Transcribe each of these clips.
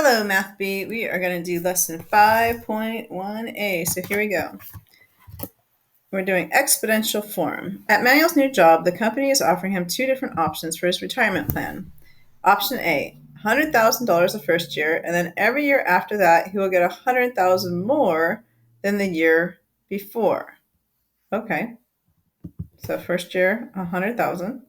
Hello, Math Bee. We are going to do lesson 5.1a. So here we go. We're doing exponential form. At Manuel's new job, the company is offering him two different options for his retirement plan. Option A, $100,000 the first year, and then every year after that, he will get $100,000 more than the year before. Okay. So first year, $100,000.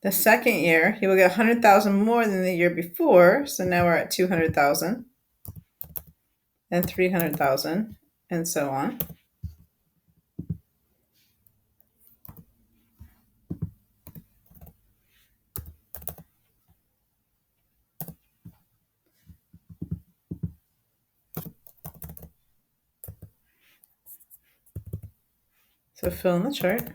The second year, he will get $100,000 more than the year before. So now we're at $200,000 and $300,000 and so on. So fill in the chart.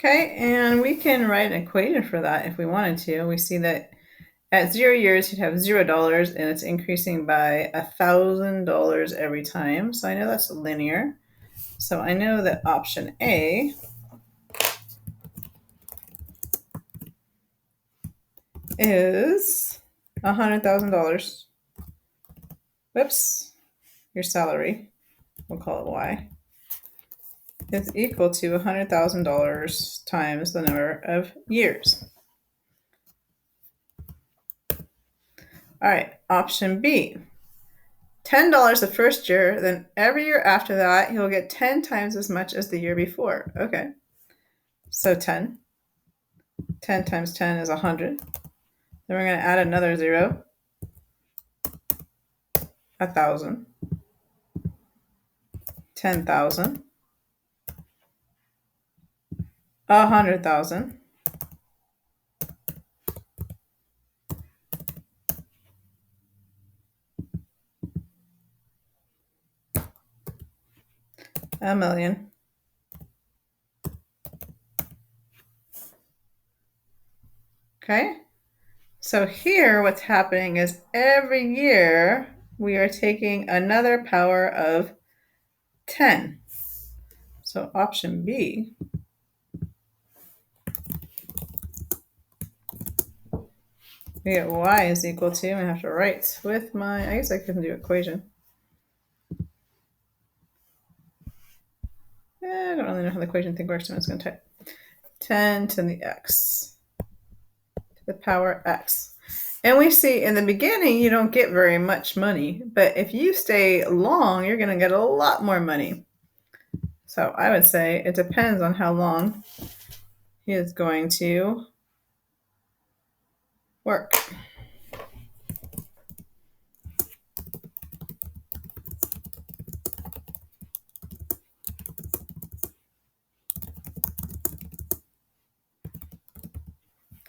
Okay, and we can write an equation for that if we wanted to. We see that at 0 years, you'd have $0, and it's increasing by $1,000 every time. So I know that's linear. So I know that option A is $100,000. Whoops, your salary, we'll call it Y, is equal to $100,000 times the number of years. All right, option B. $10 the first year, then every year after that, he'll get 10 times as much as the year before. Okay, so 10. 10 times 10 is 100. Then we're going to add another 0, 1,000, 10,000, 100,000, a million. Okay, so here what's happening is every year we are taking another power of 10. So option B we get Y is equal to, I have to write with my, I guess I can do equation. I don't really know how the equation thing works, so I'm just going to type 10 to the x to the power x. And we see in the beginning, you don't get very much money, but if you stay long, you're going to get a lot more money. So I would say it depends on how long he is going to work.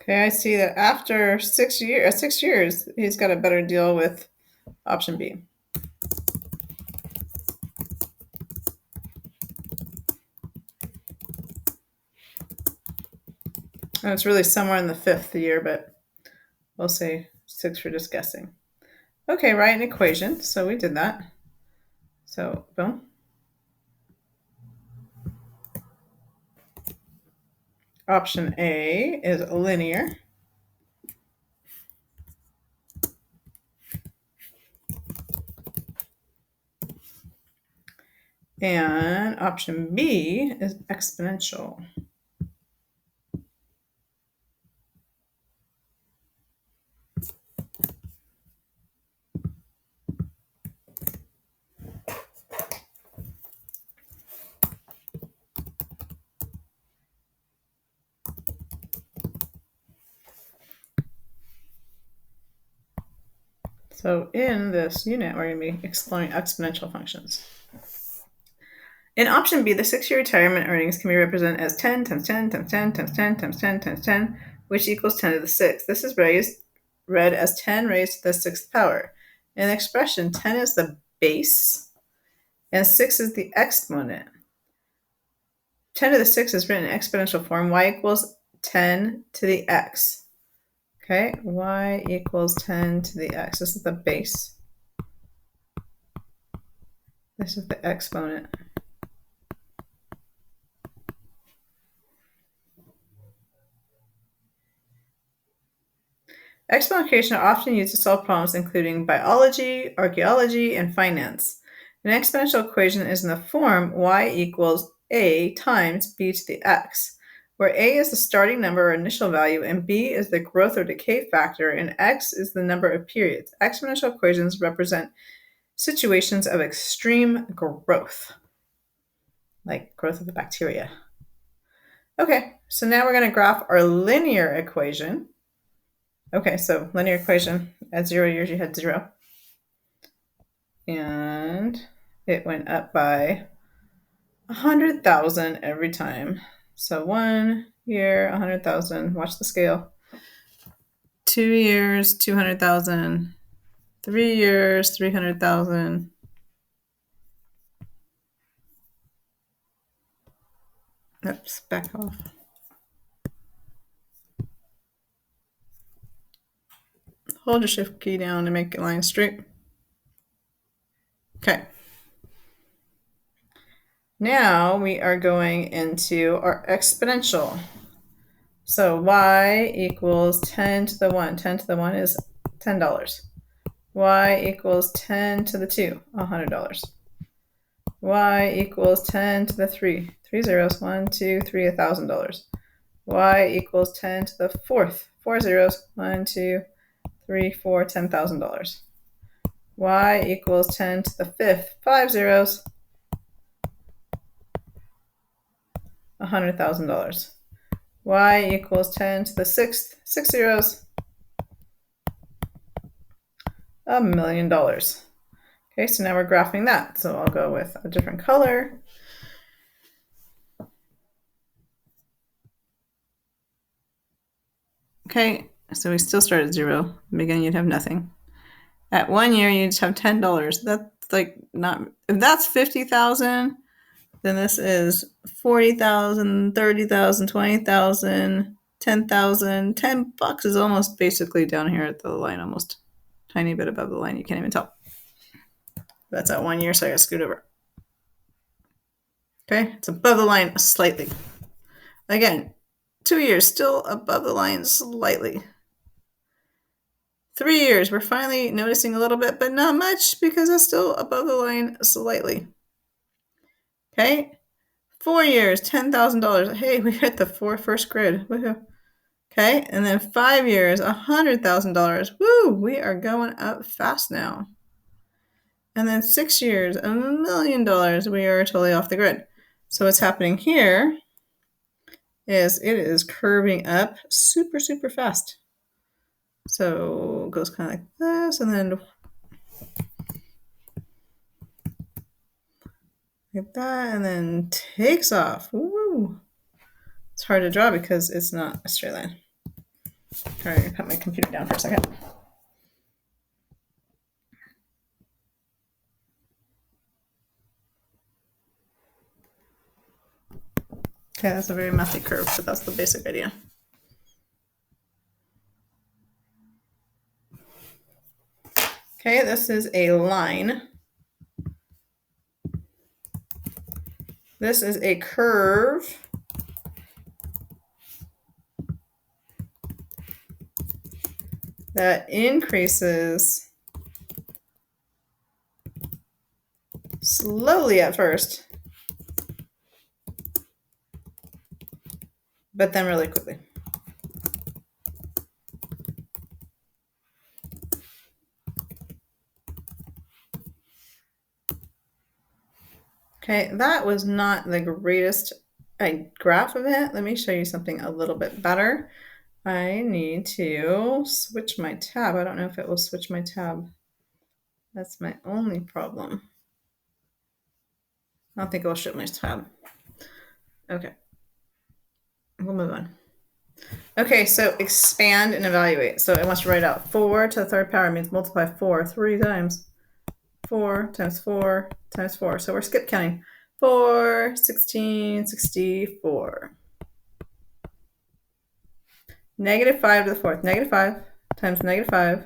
Okay, I see that after 6 years, he's got a better deal with option B. And it's really somewhere in the 5th year, but we'll say 6 for just guessing. Okay, write an equation. So we did that. So boom. Option A is linear. And option B is exponential. So in this unit, we're going to be exploring exponential functions. In option B, the 6-year retirement earnings can be represented as 10 times 10 times 10 times 10 times 10 times 10, which equals 10 to the 6th. This is read as 10 raised to the 6th power. In the expression, 10 is the base, and 6 is the exponent. 10 to the 6th is written in exponential form. Y equals 10 to the x. Okay, y equals 10 to the x. This is the base. This is the exponent. Exponential equations are often used to solve problems including biology, archaeology, and finance. An exponential equation is in the form y equals a times b to the x, where a is the starting number or initial value and b is the growth or decay factor and x is the number of periods. Exponential equations represent situations of extreme growth, like growth of the bacteria. Okay, so now we're going to graph our linear equation. Okay, so linear equation, at 0 years you had 0. And it went up by 100,000 every time. So 1 year, 100,000. Watch the scale. 2 years, 200,000. 3 years, 300,000. Oops, back off. Hold your shift key down to make a line straight. Okay. Now we are going into our exponential. So y equals 10 to the 1. 10 to the 1 is $10. Y equals 10 to the 2, $100. Y equals 10 to the 3, 3 zeros, 1, 2, 3, $1,000. Y equals 10 to the 4th, 4 zeros, 1, 2, 3, 4, $10,000. Y equals 10 to the 5th, 5 zeros, $100,000. Y equals 10 to the 6th, 6 zeros, $1 million. Okay, so now we're graphing that. So I'll go with a different color. Okay, so we still start at 0. In the beginning, you'd have nothing. At 1 year, you just have $10. That's like not, if that's 50,000, then this is 40,000, 30,000, 20,000, 10,000. $10 is almost basically down here at the line, almost tiny bit above the line. You can't even tell. That's at 1 year, so I got to scoot over. Okay, it's above the line slightly. Again, 2 years, still above the line slightly. 3 years, we're finally noticing a little bit, but not much because it's still above the line slightly. Okay, 4 years, $10,000. Hey, we hit the first grid. Woohoo. Okay, and then 5 years, $100,000. Woo, we are going up fast now. And then 6 years, $1 million. We are totally off the grid. So what's happening here is it is curving up super, super fast. So it goes kind of like this, and then like that, and then takes off. Woo! It's hard to draw because it's not a straight line. All right, I'm gonna put my computer down for a second. Okay, that's a very messy curve, but that's the basic idea. Okay, this is a line. This is a curve. That increases slowly at first, but then really quickly. Okay, that was not the greatest graph of it. Let me show you something a little bit better. I need to switch my tab. I don't know if it will switch my tab. That's my only problem. I don't think it will shift my tab. Okay, we'll move on. Okay, so expand and evaluate. So I want to write out 4 to the 3rd power means multiply 4 3 times. 4 times 4 times 4. So we're skip counting. 4, 16, 64. Negative 5 to the fourth. Negative 5 times negative 5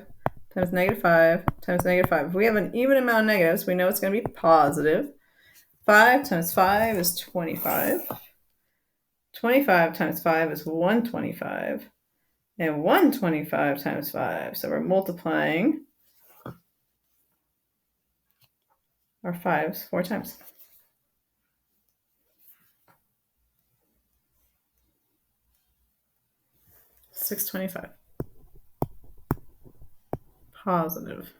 times negative 5 times negative 5. If we have an even amount of negatives, we know it's going to be positive. 5 times 5 is 25. 25 times 5 is 125. And 125 times 5. So we're multiplying our 5s 4 times. 625. Positive.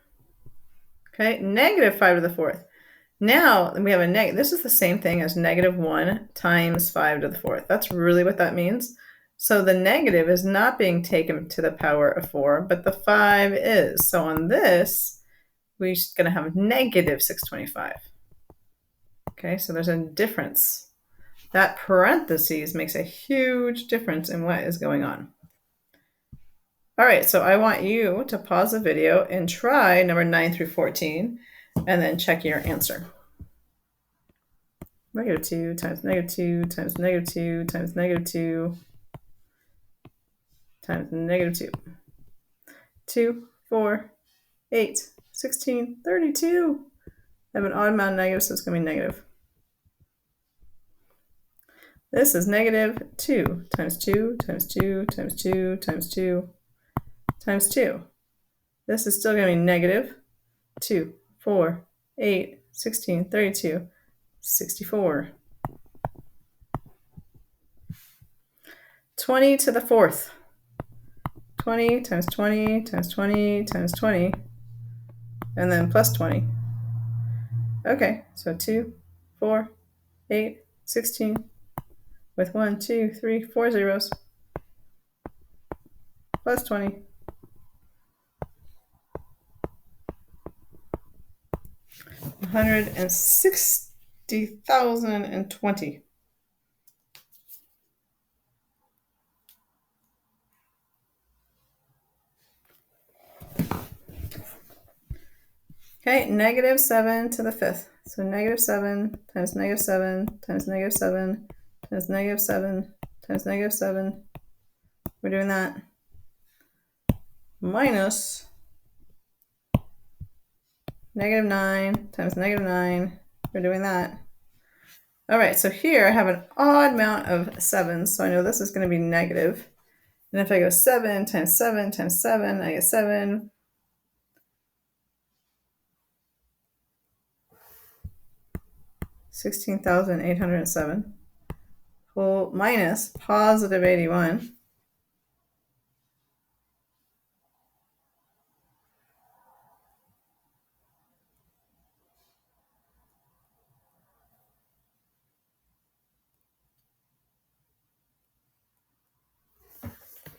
Okay, negative 5 to the fourth. Now we have a negative. This is the same thing as negative 1 times 5 to the fourth. That's really what that means. So the negative is not being taken to the power of 4, but the 5 is. So on this, we're going to have negative 625. Okay, so there's a difference. That parentheses makes a huge difference in what is going on. All right, so I want you to pause the video and try number 9 through 14, and then check your answer. Negative 2 times negative 2 times negative 2 times negative 2 times negative 2. 2, 4, 8, 16, 32. I have an odd amount of negatives, so it's going to be negative. This is negative 2 times 2 times 2 times 2 times 2 times 2. This is still going to be negative 2, 4, 8, 16, 32, 64. 20 to the fourth. 20 times 20 times 20 times 20, and then plus 20. Okay, so 2, 4, 8, 16, with 1, 2, 3, 4 zeros, plus 20. 160,020. Okay, negative 7 to the fifth. So negative 7 times negative 7 times negative 7 times negative 7 times negative 7. We're doing that. Minus negative 9 times negative 9. We're doing that. All right, so here I have an odd amount of 7s, so I know this is going to be negative. And if I go 7 times 7 times 7, I get 7. $16,807. Well, minus positive 81.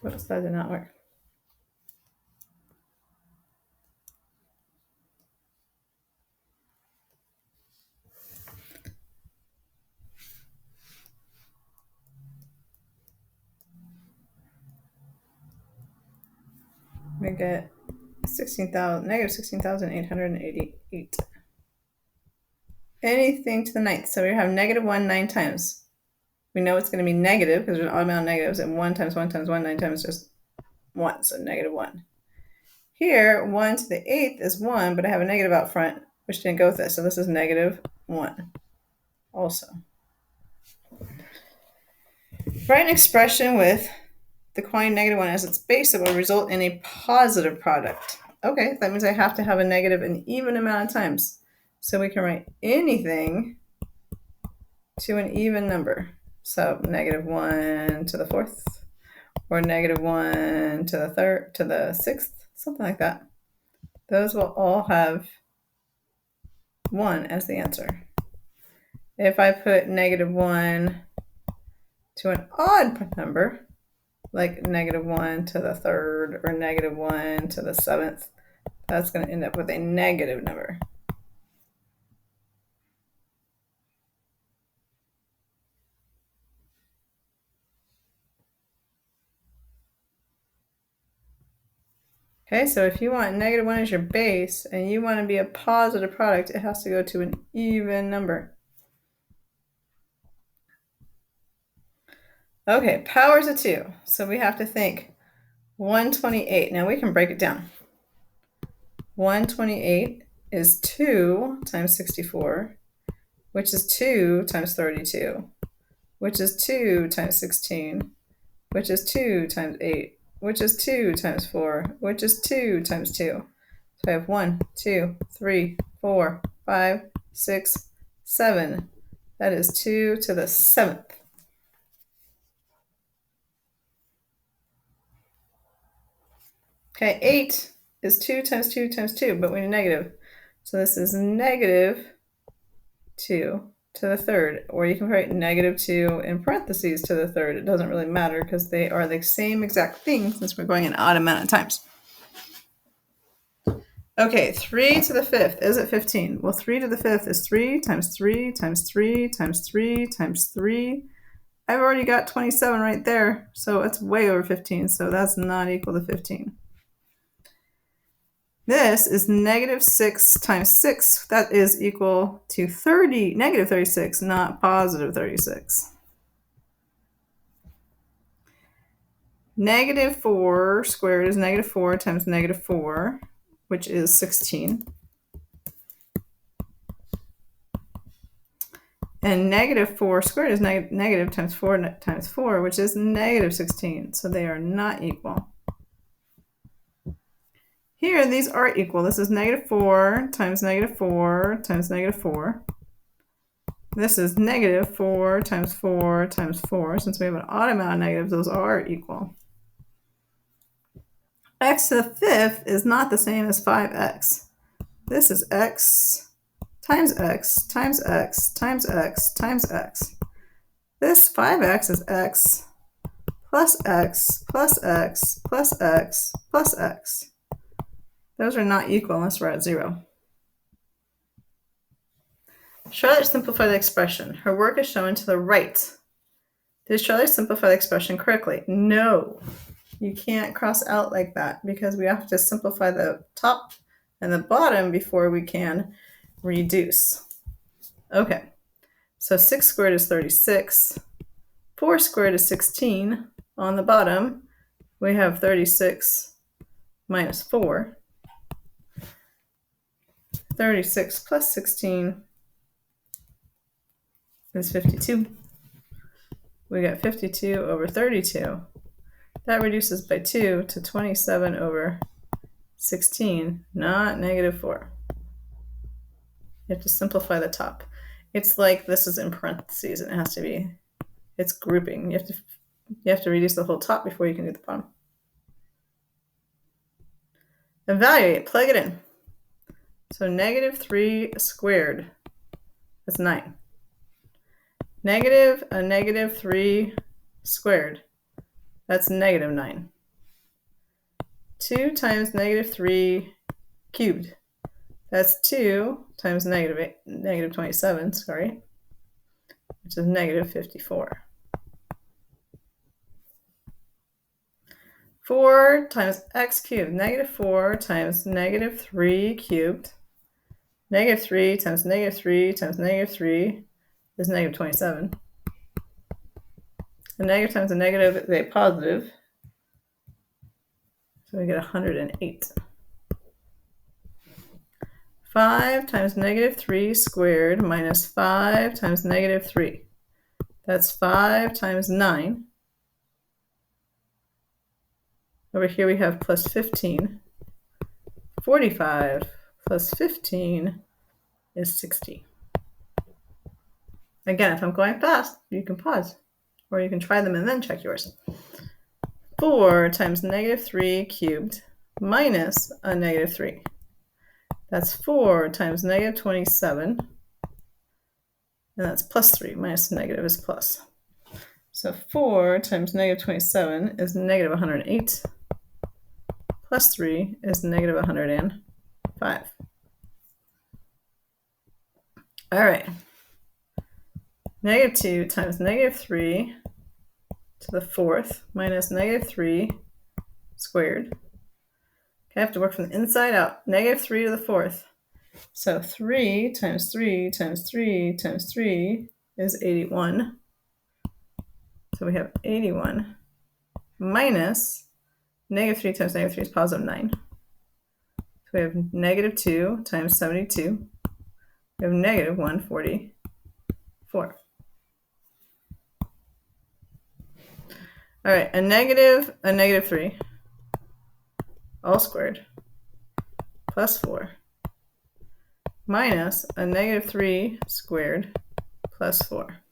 Whoops, that did not work. We get negative 16,888. Anything to the ninth. So we have negative 1 9 times. We know it's going to be negative because there's an odd amount of negatives, and 1 times 1 times 1 9 times just 1, so negative 1. Here, 1 to the 8th is 1, but I have a negative out front, which didn't go with this, so this is negative 1 also. Write an expression with the quantity negative 1 as its base that will result in a positive product. Okay, that means I have to have a negative an even amount of times. So we can write anything to an even number. So negative 1 to the fourth, or negative 1 to the third, to the sixth, something like that. Those will all have 1 as the answer. If I put negative 1 to an odd number, like negative 1 to the third or negative 1 to the seventh, that's going to end up with a negative number. Okay, so if you want negative 1 as your base and you want to be a positive product, it has to go to an even number. Okay, powers of 2. So we have to think, 128. Now we can break it down. 128 is 2 times 64, which is 2 times 32, which is 2 times 16, which is 2 times 8, which is 2 times 4, which is 2 times 2. So I have 1, 2, 3, 4, 5, 6, 7. That is 2 to the 7th. Okay, 8 is 2 times 2 times 2, but we need negative. So this is negative 2 to the third, or you can write negative 2 in parentheses to the third. It doesn't really matter because they are the same exact thing since we're going an odd amount of times. Okay, 3 to the 5th, is it 15? Well, 3 to the 5th is 3 times 3 times 3 times 3 times 3. I've already got 27 right there, so it's way over 15, so that's not equal to 15. This is negative 6 times 6. That is equal to negative 36, not positive 36. Negative 4 squared is negative 4 times negative 4, which is 16. And negative 4 squared is negative times 4 times 4, which is negative 16. So they are not equal. Here, these are equal. This is negative 4 times negative 4 times negative 4. This is negative 4 times 4 times 4. Since we have an odd amount of negatives, those are equal. X to the 5th is not the same as 5x. This is x times x times x times x times x. This 5x is x plus x plus x plus x plus x. Those are not equal unless we're at 0. Charlotte simplified the expression. Her work is shown to the right. Did Charlotte simplify the expression correctly? No. You can't cross out like that because we have to simplify the top and the bottom before we can reduce. Okay, so 6 squared is 36. 4 squared is 16. On the bottom, we have 36 minus 4. 36 plus 16 is 52. We got 52 over 32. That reduces by 2 to 27 over 16, not negative 4. You have to simplify the top. It's like this is in parentheses, and it has to be, it's grouping. You have to reduce the whole top before you can do the bottom. Evaluate, plug it in. So negative 3 squared, that's 9. Negative a negative 3 squared, that's negative 9. 2 times negative 3 cubed, that's 2 times negative 27, which is negative 54. 4 times x cubed, negative 4 times negative 3 cubed. Negative 3 times negative 3 times negative 3 is negative 27. A negative times a negative is a positive. So we get 108. 5 times negative 3 squared minus 5 times negative 3. That's 5 times 9. Over here we have plus 15. 45 plus 15 is 60. Again, if I'm going fast, you can pause. Or you can try them and then check yours. 4 times negative 3 cubed minus a negative 3. That's 4 times negative 27. And that's plus 3. Minus negative is plus. So 4 times negative 27 is negative 108. Plus 3 is negative 105. All right. Negative 2 times negative 3 to the 4th minus negative 3 squared. Okay, I have to work from the inside out. Negative 3 to the 4th. So 3 times 3 times 3 times 3 is 81. So we have 81 minus Negative 3 times negative 3 is positive 9. So we have negative 2 times 72. We have negative 144. All right, a negative 3, all squared, plus 4, minus a negative 3 squared, plus 4.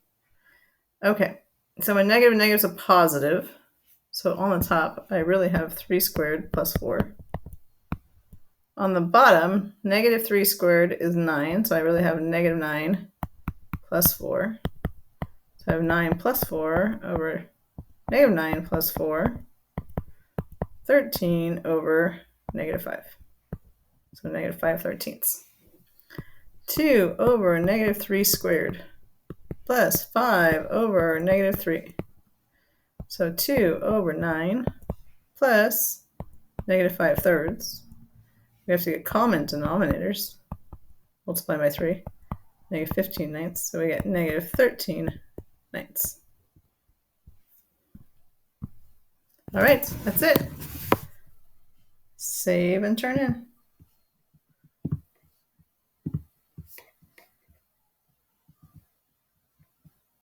Okay, so my negative is a positive. So on the top, I really have 3 squared plus 4. On the bottom, negative 3 squared is 9, so I really have negative 9 plus 4. So I have 9 plus 4 over negative 9 plus 4, 13 over negative 5. So negative 5/13. 2 over negative 3 squared plus 5 over negative 3. So 2 over 9 plus negative 5/3. We have to get common denominators. Multiply by 3. Negative 15/9. So we get negative 13/9. All right, that's it. Save and turn in.